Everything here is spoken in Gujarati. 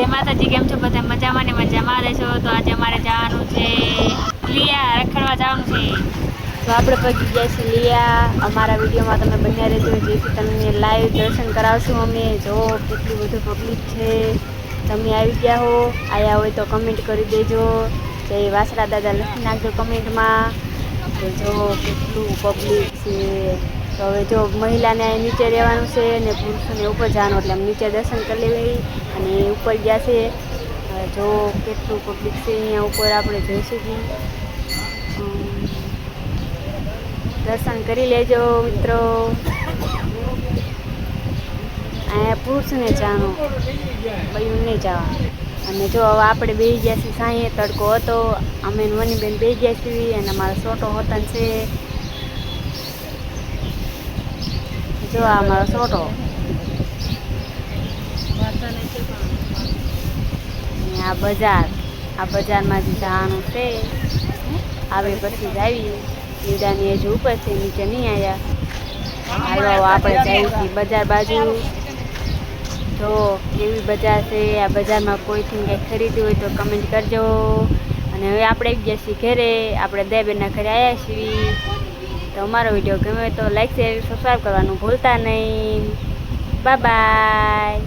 જય માતાજી, કેમ છો બધા? મજામાં ને મજામાં રહેશો? તો આજે અમારે જવાનું છે લિયા, રખડવા જવાનું છે. તો આપણે પહોંચી ગયા છીએ લિયા. અમારા વિડીયોમાં તમે બન્યા રહેજો, જેથી તમને લાઈવ દર્શન કરાવશું અમે. જો કેટલું બધું પબ્લિક છે. તમે આવી ગયા હો, આવ્યા હોય તો કમેન્ટ કરી દેજો. જય વાસણા દાદા લખી નાખજો કમેન્ટમાં. તો જો કેટલું પબ્લિક છે. તો હવે જો મહિલાને નીચે રહેવાનું છે ને પુરુષોને ઉપર જવાનું, એટલે અમે નીચે દર્શન કરી લેવી અને ઉપર ગયા છે. જો કેટલું પબ્લિક છે અહીંયા ઉપર, આપણે જોઈ શકીએ. દર્શન કરી લેજો મિત્રો. અહીંયા પુરુષને જવાનું, ભાઈઓ નહીં જવાનું. અને જો હવે આપણે બેસી ગયા છીએ, સાંજે તડકો હતો, અમે વનીબેન બેસી ગયા છીએ અને અમારો છોટો હોતન છે. જો આ અમારો છોટો, આ બજારમાં જ જવાનું છે. આવે પછી જ આવી. લીડાની હજુ ઉપર છે, નીચે નહીં આવ્યા. હાલો આપણે જઈએ છીએ બજાર બાજુ. જો કેવી બજાર છે. આ બજારમાં કોઈથી કંઈક ખરીદ્યું હોય તો કમેન્ટ કરજો. અને હવે આપણે આવી ગયા છીએ ઘરે. આપણે દેબેનના ઘરે આવ્યા છીએ. તો અમારો વિડીયો ગમે તો લાઈક શેર સબસ્ક્રાઈબ કરવાનું ભૂલતા નહીં. Bye bye.